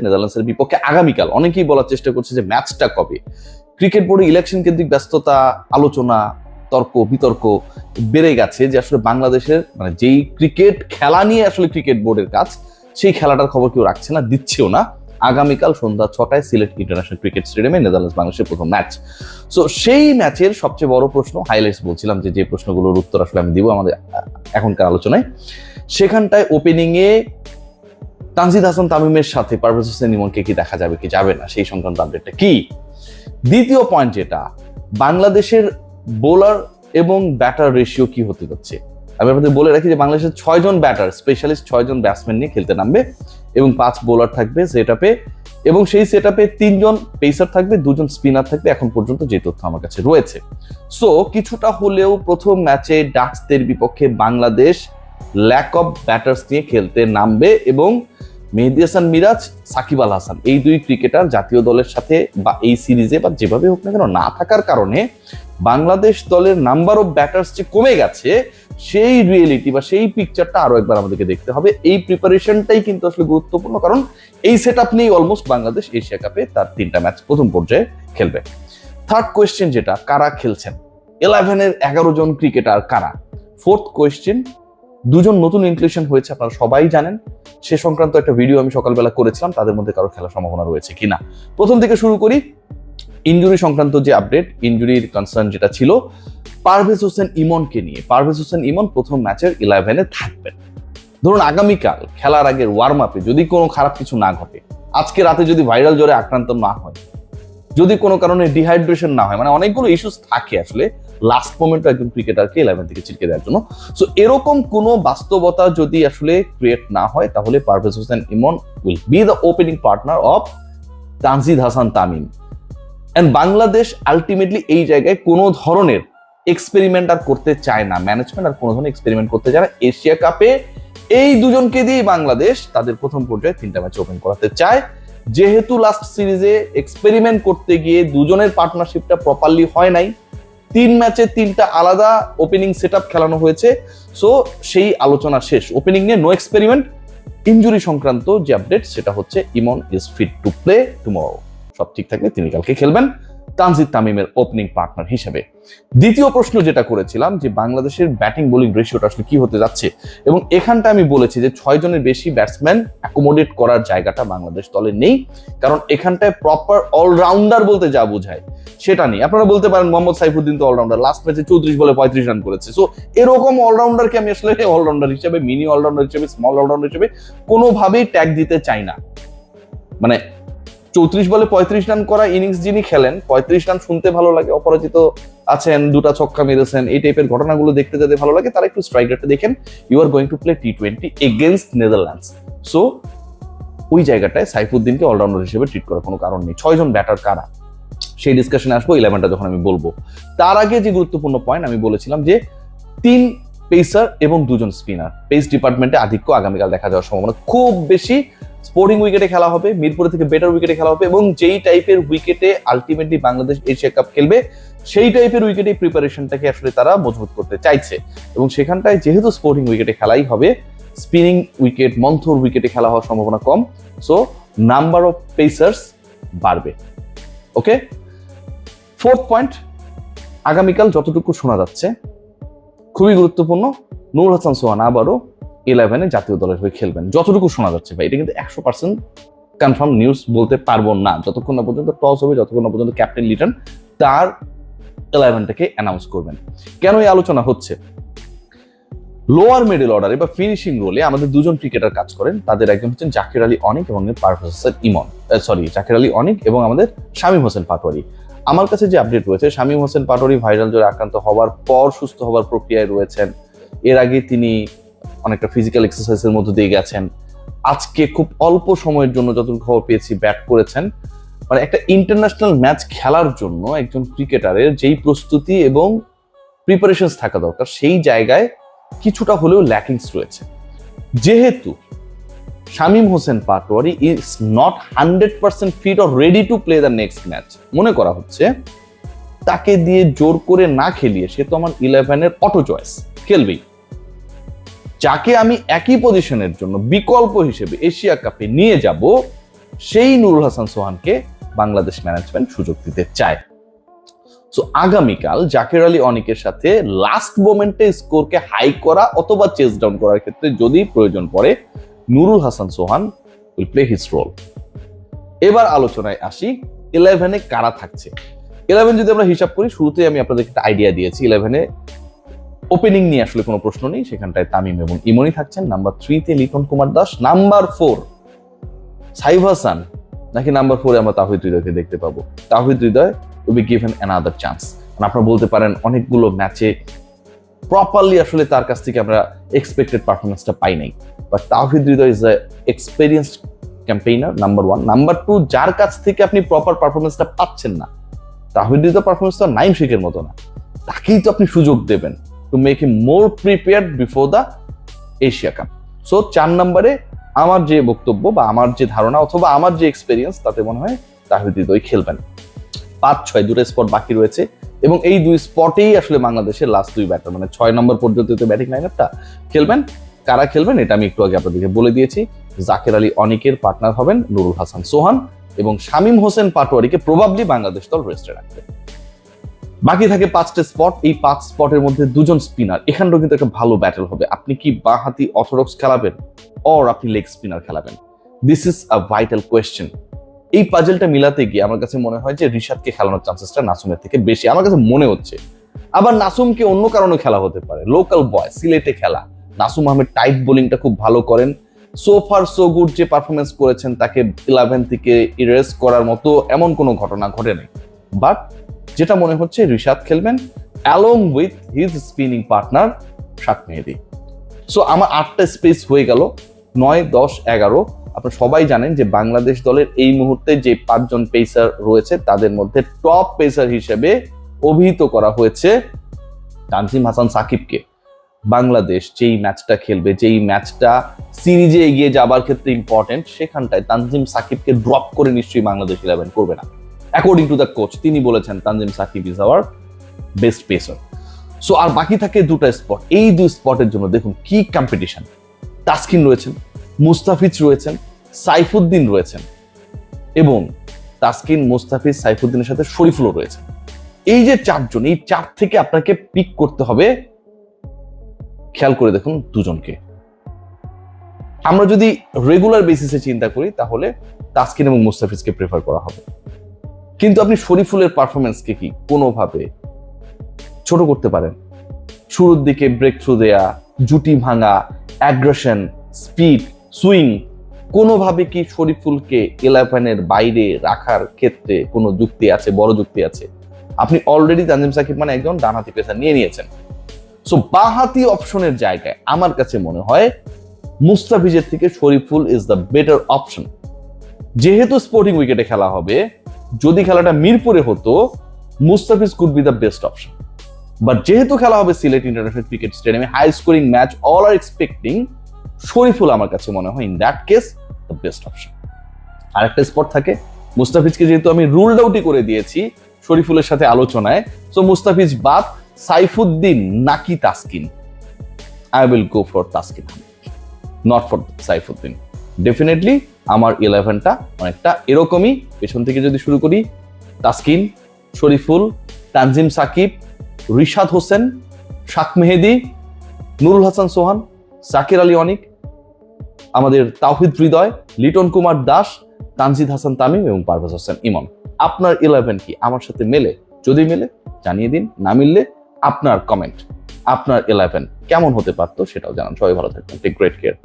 নেদারল্যান্ডসের বিপক্ষে আগামীকাল। অনেকেই বলার চেষ্টা করছে যে ম্যাচটা কবে। ক্রিকেট বোর্ডে ইলেকশন কেন্দ্রিক ব্যস্ততা, আলোচনা, তর্ক বিতর্ক বেড়ে গেছে যে আসলে বাংলাদেশের মানে যেই ক্রিকেট খেলা নিয়ে আসলে ক্রিকেট বোর্ডের কাজ, সেই খেলাটার খবর কেউ রাখছে না, দিচ্ছেও না। আগামীকাল সন্ধ্যা 6টায় সিলেট ইন্টারন্যাশনাল ক্রিকেট স্টেডিয়ামে নেদারল্যান্ডস বাংলাদেশের প্রথম ম্যাচ। সো সেই ম্যাচের সবচেয়ে বড় প্রশ্ন, হাইলাইটস বলছিলাম যে প্রশ্নগুলোর উত্তর আসলে আমি দিব আমাদের এখনকার আলোচনায়। সেখানটায় ওপেনিং এ তানজিদ হাসান তামিমের সাথে পারভেজ হোসেন ইমনকে কি দেখা যাবে কি যাবে না, সেই সংক্রান্ত আপডেটটা কি। দ্বিতীয় পয়েন্ট যেটা, বাংলাদেশের বোলার এবং ব্যাটার রেশিও কি হতে যাচ্ছে। আমি আপনাদের বলে রাখি যে বাংলাদেশের 6 জন ব্যাটার স্পেশালিস্ট, 6 জন ব্যাটসম্যান নিয়ে খেলতে নামবে এবং 5 বোলার থাকবে সেটআপে, এবং সেই সেটআপে 3 জন পেসার থাকবে, 2 জন স্পিনার থাকবে, এখন পর্যন্ত যে তথ্য আমার কাছে রয়েছে। সো কিছুটা হলেও প্রথম ম্যাচে ডাচদের বিপক্ষে বাংলাদেশ ল্যাক অফ ব্যাটার্স নিয়ে খেলতে নামবে এবং মেহেদী হাসান মিরাজ, সাকিব আল হাসান এই 2 ক্রিকেটার জাতীয় দলের সাথে বা এই সিরিজে বা যেভাবে হোক না কেন না থাকার কারণে বাংলাদেশ দলের নাম্বার অফ ব্যাটার্স যে কমে গেছে, সেই রিয়েলিটি বা সেই পিকচারটা আরো একবার আমাদেরকে দেখতে হবে। এই প্রিপারেশনটাই কিন্তু আসলে গুরুত্বপূর্ণ, কারণ এই সেটআপ নিয়েই অলমোস্ট বাংলাদেশ এশিয়া কাপে তার 3টা ম্যাচ প্রথম পর্যায়ে খেলবে। থার্ড কোয়েশ্চেন যেটা, কারা খেলছেন 11-এর 11 জন ক্রিকেটার কারা। ফোর্থ কোয়েশ্চেন, 2 জন নতুন ইনক্লুশন হয়েছে, আপনারা সবাই জানেন। সে সংক্রান্ত একটা ভিডিও আমি সকালবেলা করেছিলাম, তাদের মধ্যে কারো খেলার সম্ভাবনা রয়েছে কিনা। প্রথম থেকে শুরু করি, ইনজুরি সংক্রান্ত যে আপডেট, ইনজুরির কনসার্ন যেটা ছিল পারভেজ হোসেন ইমনকে নিয়ে। পারভেজ হোসেন ইমন প্রথম ম্যাচের 11-এ থাকবেন। ধরুন আগামীকাল খেলার আগের ওয়ার্ম আপে যদি কোনো খারাপ কিছু না ঘটে, আজকে রাতে যদি ভাইরাল জ্বরে আক্রান্ত না হয়, যদি কোনো কারণে ডিহাইড্রেশন না হয়, মানে অনেকগুলো ইস্যুস থাকে আসলে লাস্ট মোমেন্টে একজন ক্রিকেটারকে 11 থেকে ছিটকে দেওয়ার জন্য। সো এরকম কোনো বাস্তবতা যদি আসলে ক্রিয়েট না হয়, তাহলে Parvez Hossain Emon will be the opening partner of Tanzid Hasan Tamim. And Bangladesh ultimately এই জায়গায় কোনো ধরনের এক্সপেরিমেন্ট আর করতে চায় না, ম্যানেজমেন্ট আর কোনো ধরনের এক্সপেরিমেন্ট করতে চায় না। এশিয়া কাপে এই 2 জনকে দিয়ে বাংলাদেশ তাদের প্রথম পর্যায়ে 3টা ম্যাচ ওপেন করাতে চায়। যেহেতু লাস্ট সিরিজে এক্সপেরিমেন্ট করতে গিয়ে 2 জনের পার্টনারশিপটা প্রপারলি হয় নাই, 3 ম্যাচে 3টা আলাদা ওপেনিং সেটআপ খেলানো হয়েছে। সো সেই আলোচনা শেষ, ওপেনিং নিয়ে নো এক্সপেরিমেন্ট। ইনজুরি সংক্রান্ত যে আপডেট সেটা হচ্ছে Emon is fit to play tomorrow, সব ঠিক থাকলে তিনি কালকে খেলবেন তানজিদ তামিমের ওপেনিং পার্টনার হিসেবে। দ্বিতীয় প্রশ্ন যেটা করেছিলাম যে বাংলাদেশের ব্যাটিং বোলিং রেশিওটা আসলে কি হতে যাচ্ছে, এবং এখানটা আমি বলেছি যে 6 জনের বেশি ব্যাটসম্যান অ্যাকোমোডেট করার জায়গাটা বাংলাদেশ দলে নেই, কারণ এখানটায় প্রপার অলরাউন্ডার বলতে যা বোঝায় সেটা নেই। আপনারা বলতে পারেন মোহাম্মদ সাইফুদ্দিন তো অলরাউন্ডার, লাস্ট ম্যাচে 34 বলে 35 রান করেছে। সো এরকম অলরাউন্ডারকে আমি আসলে অলরাউন্ডার হিসেবে, মিনি অলরাউন্ডার হিসেবে, স্মল অলরাউন্ডার হিসেবে কোনোভাবেই ট্যাগ দিতে চাই না। মানে 34 বলে 35 রান করা ইনিংস যিনি খেলেন, 35 রান শুনতে ভালো লাগে, অপরাজিত আছেন, 2টা ছক্কা মেরেছেন, এই টাইপের ঘটনাগুলো দেখতে যাতে ভালো লাগে, তারা একটু স্ট্রাইক রেটটা দেখেন। You are going to play T20 against Netherlands. So ওই জায়গাটায় সাইফুদ্দিনকে অলরাউন্ডার হিসেবে ট্রিট করার কোনো কারণ নেই। 6 জন ব্যাটার কারা, সেই ডিসকাশনে আসবো 11টা যখন আমি বলবো। তার আগে যে গুরুত্বপূর্ণ পয়েন্ট আমি বলেছিলাম যে 3 পেসার এবং 2 জন স্পিনার, পেস ডিপার্টমেন্টে আধিক্য আগামীকাল দেখা যাওয়ার সম্ভাবনা খুব বেশি। স্পোর্টিং উইকেটে খেলা হবে, মিরপুরে থেকে বেটার উইকেটে খেলা হবে, এবং যেই টাইপের উইকেটে আলটিমেটলি বাংলাদেশ এশিয়া কাপ খেলবে সেই টাইপের উইকেটে প্রিপারেশনটাকে আসলে তারা মজবুত করতে চাইছে। এবং সেখানটায় যেহেতু স্পোর্টিং উইকেটে খেলাই হবে, স্পিনিং উইকেট, মন্থর উইকেটে খেলা হওয়ার সম্ভাবনা কম। সো নাম্বার অফ পেসার্স বাড়বে। ওকে, ফোর্থ পয়েন্ট, আগামীকাল যতটুকু শোনা যাচ্ছে খুবই গুরুত্বপূর্ণ, নূর হাসান সোহান আবারও 11-এ জাতীয় দলের হয়ে খেলবেন, যতটুকু শোনা যাচ্ছে। ভাই এটা কিন্তু 100% কনফার্ম নিউজ বলতে পারবো না যতক্ষণ না পর্যন্ত টস হবে, যতক্ষণ না পর্যন্ত ক্যাপ্টেন লিটন তার 11টাকে অ্যানাউন্স করবেন। কেন এই আলোচনা হচ্ছে, লোয়ার মিডল অর্ডারে বা ফিনিশিং রোলে আমাদের 2 জন ক্রিকেটার কাজ করেন। তাদের একজন হচ্ছেন জাকির আলী অনিক এবং পারভেজ হোসেন ইমন, জাকির আলী অনিক এবং আমাদের শামীম হোসেন পাটোয়ারি। আমার কাছে যে আপডেট রয়েছে, শামীম হোসেন পাটোয়ারি ভাইরাল জ্বরে আক্রান্ত হওয়ার পর সুস্থ হওয়ার প্রক্রিয়ায় রয়েছেন। এর আগে তিনি অনেকটা ফিজিক্যাল এক্সারসাইজের মধ্যে দিয়ে গেছেন। আজকে খুব অল্প সময়ের জন্য যতটুকু খবর পেয়েছি ব্যাট করেছেন। মানে একটা ইন্টারন্যাশনাল ম্যাচ খেলার জন্য একজন ক্রিকেটারের যেই প্রস্তুতি এবং প্রিপারেশনস থাকা দরকার, সেই জায়গায় কিছুটা হলেও ল্যাকিংস রয়েছে। যেহেতু Shamim Hossain Patwari is not 100% fit or ready to play the next match, মনে করা হচ্ছে তাকে দিয়ে জোর করে না খেলিয়ে সে তো আমার 11-এর অটো চয়েস খেলবেই। যাকে আমি একই পজিশনের জন্য বিকল্প হিসেবে এশিয়া কাপে নিয়ে যাব, সেই নুরুল হাসান সোহানকে বাংলাদেশ ম্যানেজমেন্ট সুযোগ দিতে চায়। সো আগামীকাল জাকের আলী অনিকের সাথে লাস্ট মোমেন্টে স্কোরকে হাই করা অথবা চেস ডাউন করার ক্ষেত্রে যদি প্রয়োজন পড়ে, নুরুল হাসান সোহান উইল প্লে হিজ রোল। এবার আলোচনায় আসি 11-এ কারা থাকছে। 11 যদি আমরা হিসাব করি, শুরুতেই আমি আপনাদের একটা আইডিয়া দিয়েছি, 11-এ ওপেনিং নিয়ে আসলে কোনো প্রশ্ন নেই, সেখানটায় তামিম এবং ইমনই থাকছেন। নাম্বার 3-তে লিটন কুমার দাস, নাম্বার 4 সাইফ হাসান, নাকি নাম্বার 4-এ আমরা তাওহিদ হৃদয়কে দেখতে পাবো। Towhid Hridoy will be given another chance. আপনারা বলতে পারেন অনেকগুলো ম্যাচে প্রপারলি আসলে তার কাছ থেকে আমরা এক্সপেক্টেড পারফরমেন্সটা পাই নাই, but Towhid Hridoy is a experienced campaigner, number 1। Number 2, যার কাছ থেকে আপনি প্রপার পারফরমেন্সটা পাচ্ছেন না, তাওহিদ হৃদয় পারফরমেন্স তো নাইম শেখের মতো না, তাকেই তো আপনি সুযোগ দেবেন to make him more prepared before the Asia cup. So 4 নম্বরে আমার যে বক্তব্য বা আমার যে ধারণা অথবা আমার যে এক্সপেরিয়েন্স, তাতে মনে হয় তাওহিদ হৃদয় খেলবেন। 5-6 দুটো স্পট বাকি রয়েছে এবং এই 2 স্পটেই আসলে বাংলাদেশের লাস্ট 2 ব্যাটার, মানে 6 নম্বর পর্যন্ত ব্যাটিং লাইনআপটা খেলবেন। কারা খেলবেন এটা আমি একটু আগে আপনাদেরকে বলে দিয়েছি। জাকের আলী অনিকের পার্টনার হবেন নুরুল হাসান সোহান এবং শামীম হোসেন পাটোয়ারিকে প্রবাবলি বাংলাদেশ দল রেস্টে রাখবে। বাকি থাকে 5টা স্পট। এই 5 স্পটের মধ্যে 2 জন স্পিনার, এখানটাও কিন্তু একটা ভালো ব্যাটল হবে। আপনি কি বাঁহাতি অর্থোডক্স খেলাবেন অর আপনি লেগ স্পিনার খেলাবেন? This is a vital question. এই পাজেলটা মিলাতে গিয়ে আমার কাছে মনে হয় যে রিশাদকে খেলানোর চান্সেসটা নাসুমের থেকে বেশি আমার কাছে মনে হচ্ছে। আবার নাসুমকে অন্য কারণে খেলা হতে পারে, লোকাল বয়, সিলেটে খেলা। নাসুম আহমেদ টাইট বোলিংটা খুব ভালো করেন, সো ফার সো গুড যে পারফরমেন্স করেছেন, তাকে 11 থেকে ইরেজ করার মতো এমন কোনো ঘটনা ঘটে নাই। বাট যেটা মনে হচ্ছে রিশাদ খেলবেন along with his spinning partner শাক মেহেদী। সো আমার 8টা স্পেস হয়ে গেল, 9, 10, 11। আপনারা সবাই জানেন যে বাংলাদেশ দলের এই মুহূর্তে যে 5 জন পেসার রয়েছে তাদের মধ্যে টপ পেসার হিসেবে অভিহিত করা হয়েছে তানজিম হাসান সাকিবকে। বাংলাদেশ যেই ম্যাচটা খেলবে, যেই ম্যাচটা সিরিজে এগিয়ে যাবার ক্ষেত্রে ইম্পর্টেন্ট, সেখানটায় তানজিম সাকিবকে ড্রপ করে নিশ্চয়ই বাংলাদেশ 11 করবে না। অ্যাকর্ডিং টু দ্য কোচ, তিনি বলেছেন Tanzim Sakib is our best pacer. So আর বাকি থাকে 2টা স্পট। এই 2 স্পটের জন্য দেখুন কি কম্পিটিশন। তাসকিন রয়েছেন, মুস্তাফিজ রয়েছেন, সাইফুদ্দিন রয়েছেন এবং তাসকিন, মুস্তাফিজ, সাইফুদ্দিনের সাথে শরীফুলও রয়েছেন। এই যে 4 জন, এই 4 থেকে আপনাকে পিক করতে হবে। খেয়াল করে দেখুন 2 জনকে। আমরা যদি রেগুলার বেসিসে চিন্তা করি তাহলে তাসকিন এবং মুস্তাফিজকে প্রেফার করা হবে, কিন্তু আপনি শরীফুলের পারফরমেন্সকে কি কোনোভাবে ছোট করতে পারেন? শুরুর দিকে ব্রেক থ্রু দেয়া, জুটি ভাঙা, অ্যাগ্রেশন, স্পিড, সুইং, কোনোভাবে কি শরীফুলকে 11-এর বাইরে রাখার ক্ষেত্রে কোনো যুক্তি আছে? বড় যুক্তি আছে। আপনি অলরেডি তানজিম সাকিব মানে একজন ডানহাতি পেসার নিয়ে নিয়েছেন। সো বাঁহাতি অপশনের জায়গায় আমার কাছে মনে হয় মুস্তাফিজের থেকে Shariful is the better option. যেহেতু স্পোর্টিং উইকেটে খেলা হবে, যদি খেলাটা মিরপুরে হতো Mustafiz could be the best option. But যেহেতু খেলা হবে সিলেট ইন্টারন্যাশনাল ক্রিকেট স্টেডিয়ামে, high scoring match, all are expecting, Shariful আমার কাছে মনে হয় in that case the best option. আরেকটা স্পট থাকে, মুস্তাফিজকে যেহেতু আমি রুলড আউটই করে দিয়েছি শরীফুলের সাথে আলোচনায়, সো মুস্তাফিজ বাদ, সাইফুদ্দিন নাকি Taskin? I will go for Taskin, not for Saifuddin. Definitely আমার 11টা অনেকটা এরকমই। পেছন থেকে যদি শুরু করি, তাসকিন, শরীফুল, তানজিম সাকিব, রিশাদ হোসেন, শাক মেহেদী, নুরুল হাসান সোহান, জাকের আলী অনিক, আমাদের তাওহিদ হৃদয়, লিটন কুমার দাস, তানজিদ হাসান তামিম এবং পারভেজ হোসেন ইমন। আপনার 11 কি আমার সাথে মেলে? যদি মেলে জানিয়ে দিন, না মিললে আপনার কমেন্ট, আপনার 11 কেমন হতে পারতো সেটাও জানান। সবাই ভালো থাকবেন। Take great care.